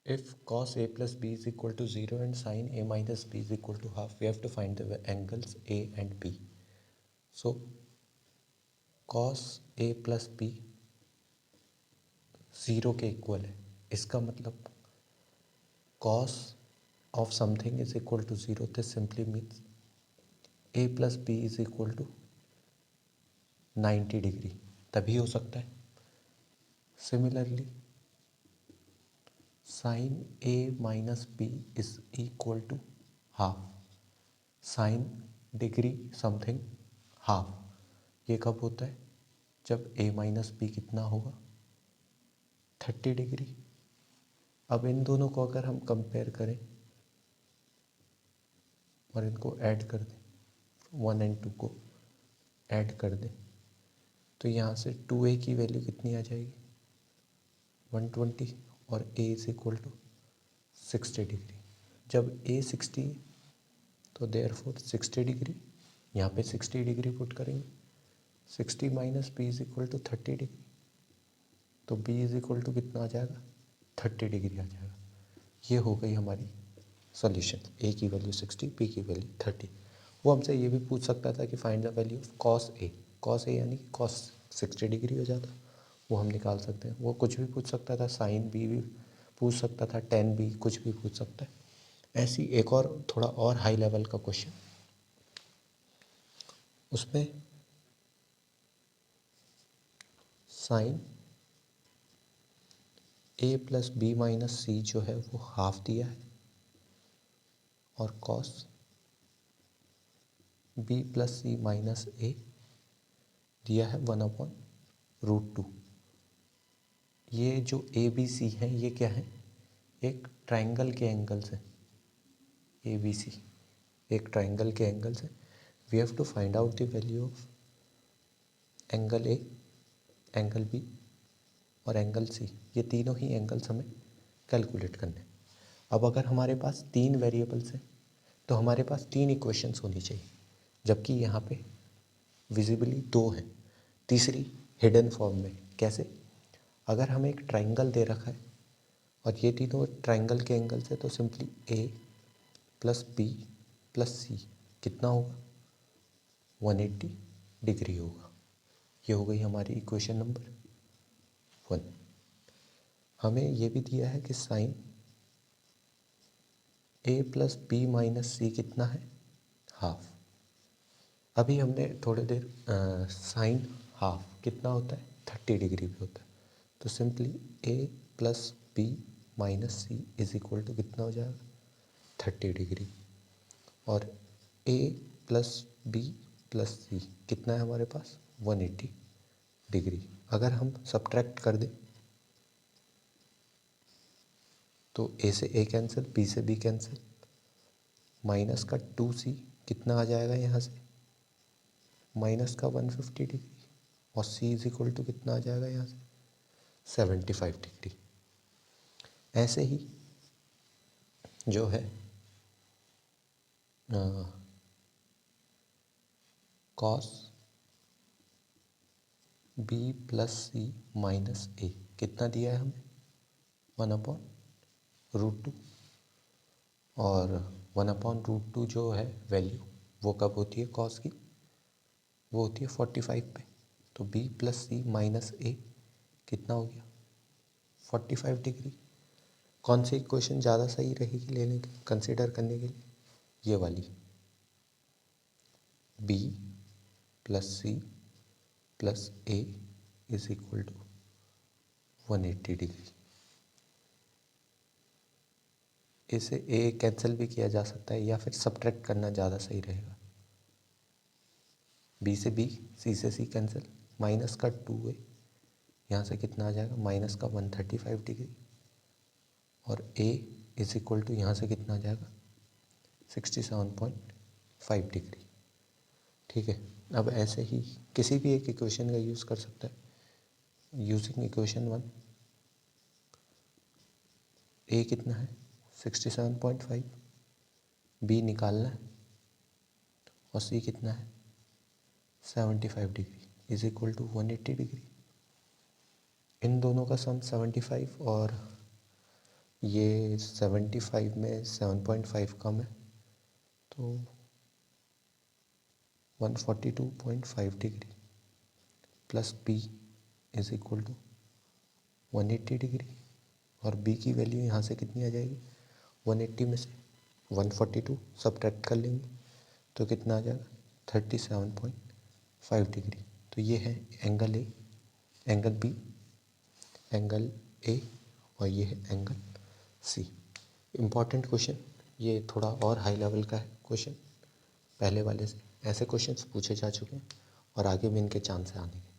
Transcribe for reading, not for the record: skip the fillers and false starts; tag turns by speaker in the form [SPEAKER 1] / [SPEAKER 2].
[SPEAKER 1] If cos a plus b is equal to 0 and sin a minus b is equal to half, we have to find the angles A and B. So cos a plus b 0 के equal है, इसका मतलब cos of something is equal to 0. This simply means a plus b is equal to 90 degree, तभी हो सकता है. Similarly, sin a minus b is equal to half. Sin degree something half, ये कब होता है? जब a माइनस बी कितना होगा? 30 डिग्री. अब इन दोनों को अगर हम कंपेयर करें और इनको ऐड कर दें, 1 एंड 2 को ऐड कर दें, तो यहाँ से 2a की वैल्यू कितनी आ जाएगी? 120 और a is equal to 60 degree. जब a 60 है तो देयरफॉर 60 डिग्री, यहाँ पे 60 डिग्री पुट करेंगे. 60 minus b is equal to 30 degree, तो b इज इक्वल टू कितना आ जाएगा? 30 डिग्री आ जाएगा. ये हो गई हमारी सॉल्यूशन. a की वैल्यू 60, b की वैल्यू 30. वो हमसे ये भी पूछ सकता था कि find the value of cos a. Cos a यानी कि कॉस 60 डिग्री हो जाता, वो हम निकाल सकते हैं. वो कुछ भी पूछ सकता था, साइन b भी पूछ सकता था, टेन b, कुछ भी पूछ सकता है. ऐसी एक और थोड़ा और हाई लेवल का क्वेश्चन, उसमें sine a plus b minus c जो है वो हाफ दिया है, और cos b plus c minus a दिया है 1/√2. ये जो ए बी सी हैं ये क्या है? एक ट्रायंगल के एंगल्स हैं. ए बी सी एक ट्रायंगल के एंगल्स हैं. We have to find out the value of angle a, angle b और एंगल सी. ये तीनों ही एंगल्स हमें कैलकुलेट करने हैं. अब अगर हमारे पास 3 वेरिएबल्स हैं तो हमारे पास 3 इक्वेशंस होनी चाहिए, जबकि यहाँ पे विजिबली 2 हैं, तीसरी हिडन फॉर्म में. कैसे? अगर हमें एक ट्रायंगल दे रखा है और ये तीनों ट्रायंगल के एंगल्स है, तो simply a plus b plus c कितना होगा? 180 डिग्री होगा. ये हो गई हमारी इक्वेशन नंबर 1. हमें ये भी दिया है कि साइन ए प्लस बी माइनस सी कितना है? हाफ. अभी हमने थोड़ी देर साइन हाफ कितना होता है? 30 डिग्री भी होता है. तो simply a plus b minus c is equal to कितना हो जाएगा? 30 डिग्री. और a plus b plus c कितना है हमारे पास? 180 डिग्री. अगर हम सब्ट्रैक्ट कर दें तो ए से ए कैंसिल, बी से बी कैंसिल, माइनस का 2c कितना आ जाएगा यहाँ से? माइनस का 150 डिग्री. और c इज इक्वल टू कितना आ जाएगा यहाँ से? 75 डिग्री. ऐसे ही जो है cos B plus c minus ए कितना दिया है हमें? 1/√2. और 1/√2 जो है वैल्यू वो कब होती है कॉस की? वो होती है 45 पे. तो बी प्लस सी माइनस ए कितना हो गया? 45 डिग्री. कौन सी इक्वेशन ज़्यादा सही रहेगी लेने के, कंसिडर करने के लिए? ये वाली, b plus c plus a is equal to 180 degree. इसे ए कैंसिल भी किया जा सकता है या फिर सब्ट्रैक्ट करना ज़्यादा सही रहेगा. बी से बी, सी से सी कैंसिल, माइनस का 2a, यहाँ से कितना आ जाएगा? माइनस का 135 डिग्री. और a इज इक्वल टू यहाँ से कितना आ जाएगा? 67.5 डिग्री. ठीक है. अब ऐसे ही किसी भी एक इक्वेशन का यूज़ कर सकता है. यूजिंग इक्वेशन 1, a कितना है? 67.5, b निकालना है, और c कितना है? 75 degree is equal to 180 degree. इन दोनों का सम 75 और ये 75 में 7.5 कम है, तो 142.5 degree plus b is equal to 180 degree. और बी की वैल्यू यहाँ से कितनी आ जाएगी, 180 में से 142 सब्ट्रैक्ट कर लेंगे तो कितना आ जाएगा, 37.5 डिग्री। तो ये है angle a, angle b, angle a, और ये है एंगल सी। इम्पॉर्टेंट क्वेश्चन, ये थोड़ा और हाई लेवल का है क्वेश्चन, पहले वाले से ऐसे क्वेश्चंस पूछे जा चुके हैं और आगे भी इनके चांस है आने के।